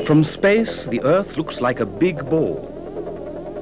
From space, the Earth looks like a big ball.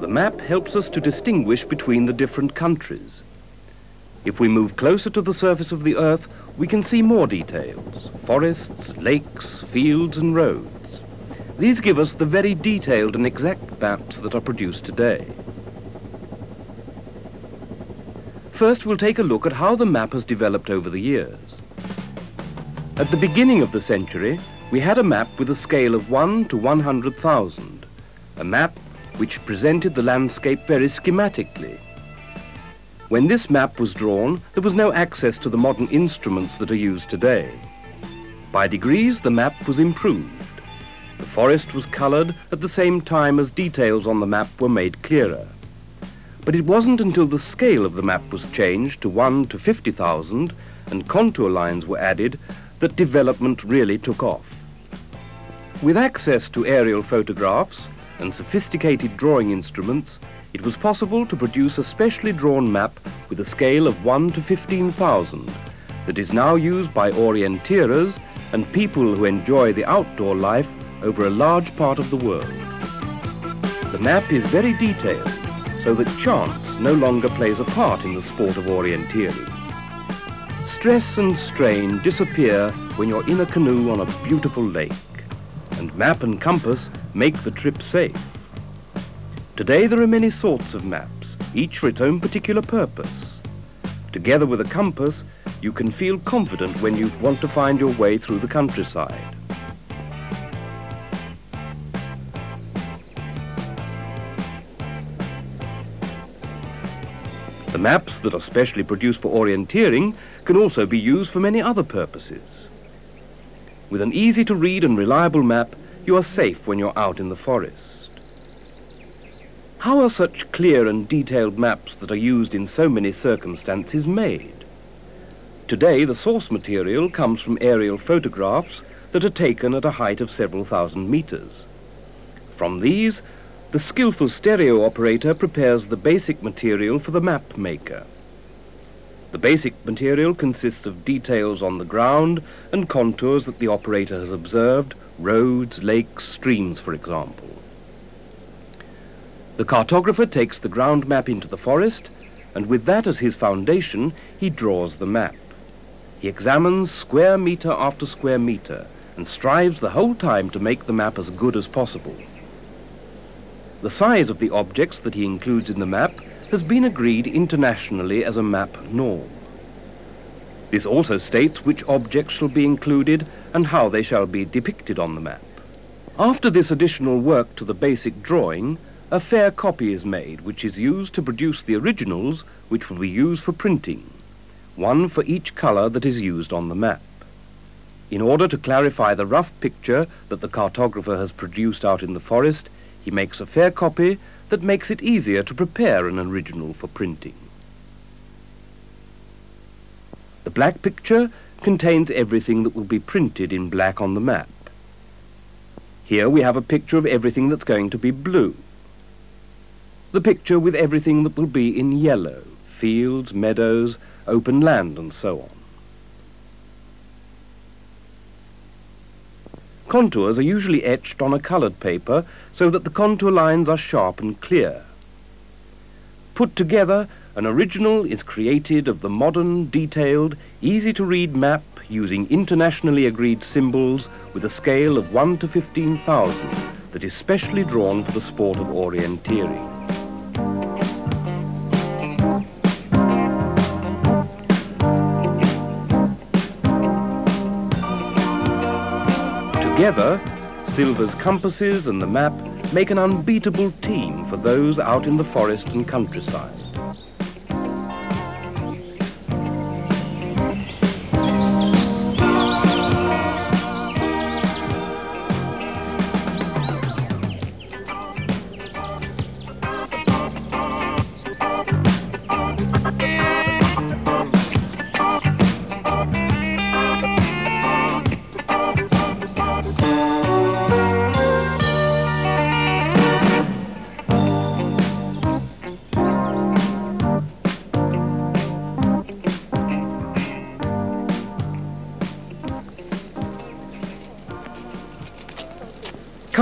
The map helps us to distinguish between the different countries. If we move closer to the surface of the Earth, we can see more details: forests, lakes, fields and roads. These give us the very detailed and exact maps that are produced today. First, we'll take a look at how the map has developed over the years. At the beginning of the century, we had a map with a scale of 1 to 100,000, a map which presented the landscape very schematically. When this map was drawn, there was no access to the modern instruments that are used today. By degrees, the map was improved. The forest was colored at the same time as details on the map were made clearer. But it wasn't until the scale of the map was changed to 1 to 50,000 and contour lines were added that development really took off. With access to aerial photographs and sophisticated drawing instruments, it was possible to produce a specially drawn map with a scale of 1 to 15,000 that is now used by orienteers and people who enjoy the outdoor life over a large part of the world. The map is very detailed, so that chance no longer plays a part in the sport of orienteering. Stress and strain disappear when you're in a canoe on a beautiful lake, and map and compass make the trip safe. Today there are many sorts of maps, each for its own particular purpose. Together with a compass, you can feel confident when you want to find your way through the countryside. The maps that are specially produced for orienteering can also be used for many other purposes. With an easy-to-read and reliable map, you are safe when you're out in the forest. How are such clear and detailed maps that are used in so many circumstances made? Today, the source material comes from aerial photographs that are taken at a height of several thousand meters. From these, the skillful stereo operator prepares the basic material for the map maker. The basic material consists of details on the ground and contours that the operator has observed, roads, lakes, streams, for example. The cartographer takes the ground map into the forest, and with that as his foundation, he draws the map. He examines square meter after square meter and strives the whole time to make the map as good as possible. The size of the objects that he includes in the map has been agreed internationally as a map norm. This also states which objects shall be included and how they shall be depicted on the map. After this additional work to the basic drawing, a fair copy is made, which is used to produce the originals which will be used for printing, one for each color that is used on the map. In order to clarify the rough picture that the cartographer has produced out in the forest, he makes a fair copy that makes it easier to prepare an original for printing. The black picture contains everything that will be printed in black on the map. Here we have a picture of everything that's going to be blue. The picture with everything that will be in yellow, fields, meadows, open land, and so on. Contours are usually etched on a colored paper so that the contour lines are sharp and clear. Put together, an original is created of the modern, detailed, easy-to-read map using internationally agreed symbols with a scale of 1 to 15,000 that is specially drawn for the sport of orienteering. Together, Silva's compasses and the map make an unbeatable team for those out in the forest and countryside.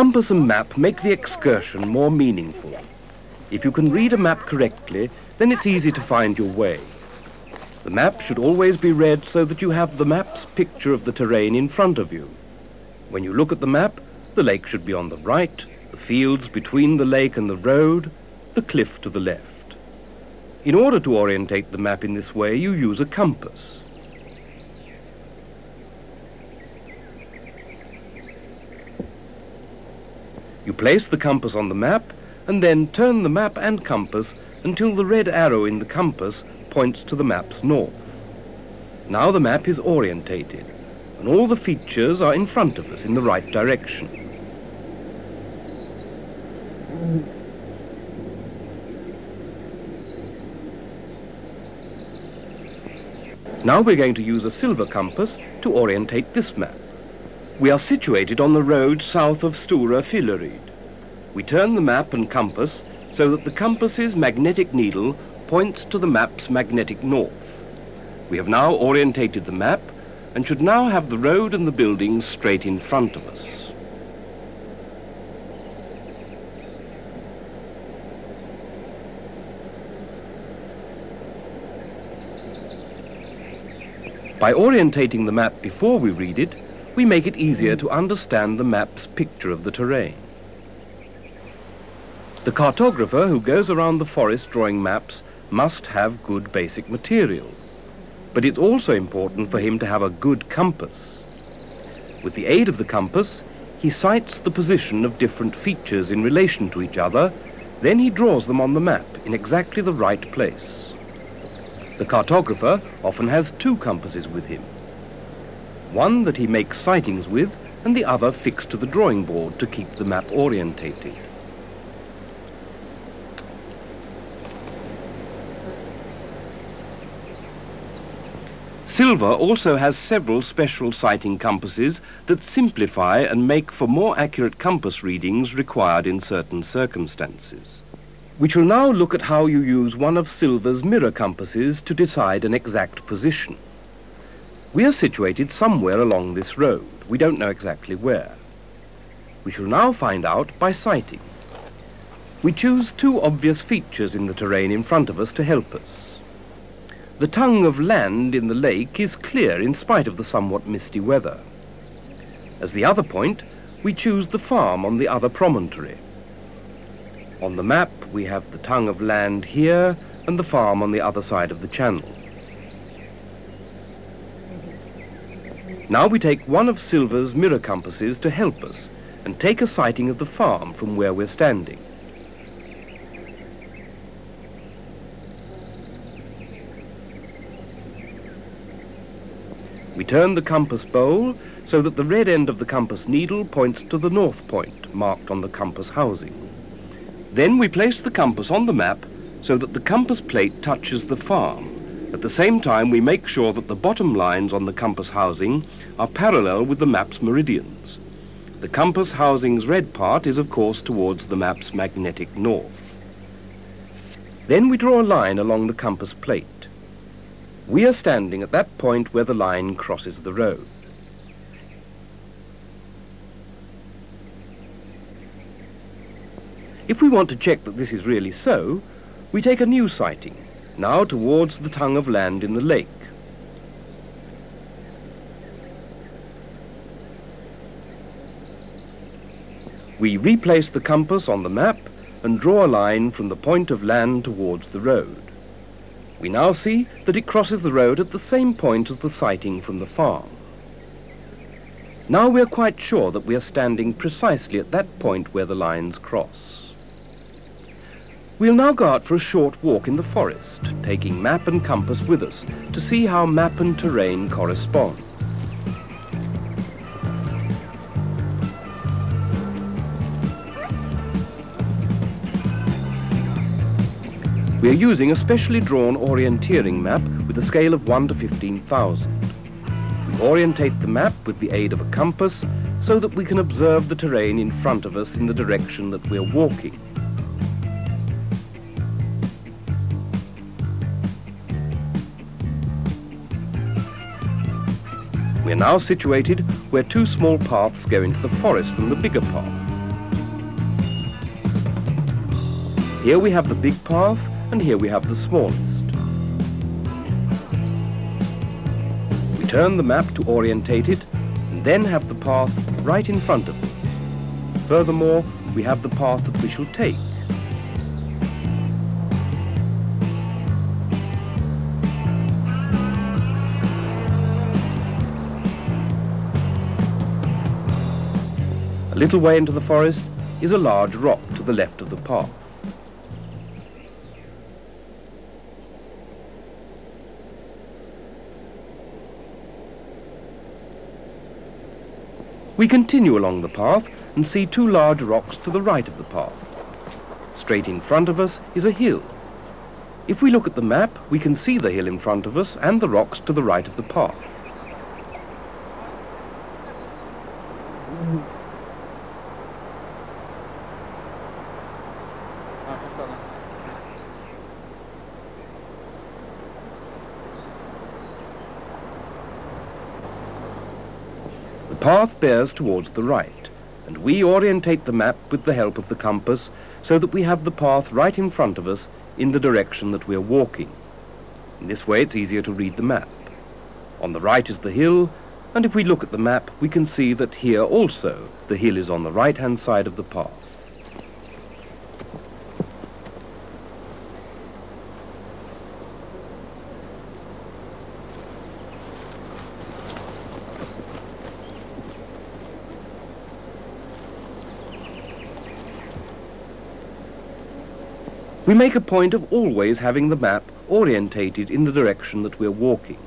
compass and map make the excursion more meaningful. If you can read a map correctly, then it's easy to find your way. The map should always be read so that you have the map's picture of the terrain in front of you. When you look at the map, the lake should be on the right, the fields between the lake and the road, the cliff to the left. In order to orientate the map in this way, you use a compass. You place the compass on the map and then turn the map and compass until the red arrow in the compass points to the map's north. Now the map is orientated and all the features are in front of us in the right direction. Now we're going to use a silver compass to orientate this map. We are situated on the road south of SILVA3. We turn the map and compass so that the compass's magnetic needle points to the map's magnetic north. We have now orientated the map and should now have the road and the buildings straight in front of us. By orientating the map before we read it, we make it easier to understand the map's picture of the terrain. The cartographer who goes around the forest drawing maps must have good basic material, but it's also important for him to have a good compass. With the aid of the compass, he sights the position of different features in relation to each other, then he draws them on the map in exactly the right place. The cartographer often has two compasses with him, one that he makes sightings with and the other fixed to the drawing board to keep the map orientated. Silva also has several special sighting compasses that simplify and make for more accurate compass readings required in certain circumstances. We shall now look at how you use one of Silva's mirror compasses to decide an exact position. We are situated somewhere along this road. We don't know exactly where. We shall now find out by sighting. We choose two obvious features in the terrain in front of us to help us. The tongue of land in the lake is clear in spite of the somewhat misty weather. As the other point, we choose the farm on the other promontory. On the map, we have the tongue of land here and the farm on the other side of the channel. Now we take one of Silva's mirror compasses to help us and take a sighting of the farm from where we're standing. We turn the compass bowl so that the red end of the compass needle points to the north point marked on the compass housing. Then we place the compass on the map so that the compass plate touches the farm. At the same time, we make sure that the bottom lines on the compass housing are parallel with the map's meridians. The compass housing's red part is, of course, towards the map's magnetic north. Then we draw a line along the compass plate. We are standing at that point where the line crosses the road. If we want to check that this is really so, we take a new sighting, now towards the tongue of land in the lake. We replace the compass on the map and draw a line from the point of land towards the road. We now see that it crosses the road at the same point as the sighting from the farm. Now we are quite sure that we are standing precisely at that point where the lines cross. We'll now go out for a short walk in the forest, taking map and compass with us to see how map and terrain correspond. We are using a specially drawn orienteering map with a scale of 1 to 15,000. We orientate the map with the aid of a compass so that we can observe the terrain in front of us in the direction that we're walking. We are now situated where two small paths go into the forest from the bigger path. Here we have the big path, and here we have the smallest. We turn the map to orientate it, and then have the path right in front of us. Furthermore, we have the path that we shall take. A little way into the forest is a large rock to the left of the path. We continue along the path and see two large rocks to the right of the path. Straight in front of us is a hill. If we look at the map, we can see the hill in front of us and the rocks to the right of the path. The path bears towards the right, and we orientate the map with the help of the compass so that we have the path right in front of us in the direction that we are walking. In this way it's easier to read the map. On the right is the hill, and if we look at the map we can see that here also the hill is on the right-hand side of the path. We make a point of always having the map orientated in the direction that we're walking.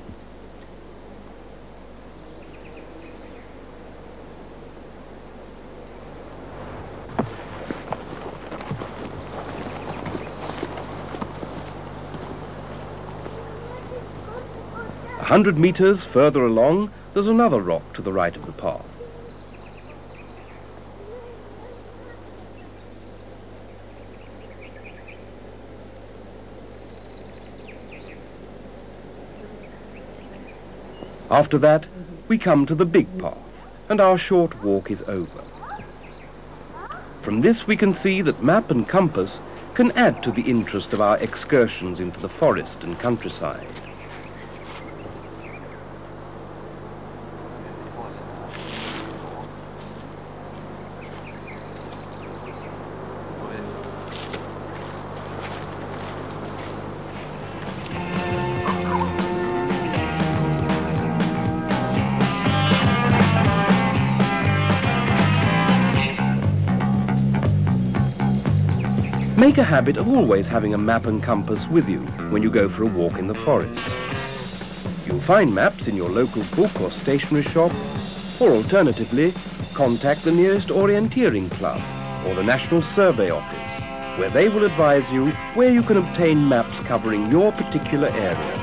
A 100 meters further along, there's another rock to the right of the path. After that, we come to the big path, and our short walk is over. From this we can see that map and compass can add to the interest of our excursions into the forest and countryside. Make a habit of always having a map and compass with you when you go for a walk in the forest. You'll find maps in your local book or stationery shop, or alternatively, contact the nearest orienteering club or the National Survey Office, where they will advise you where you can obtain maps covering your particular area.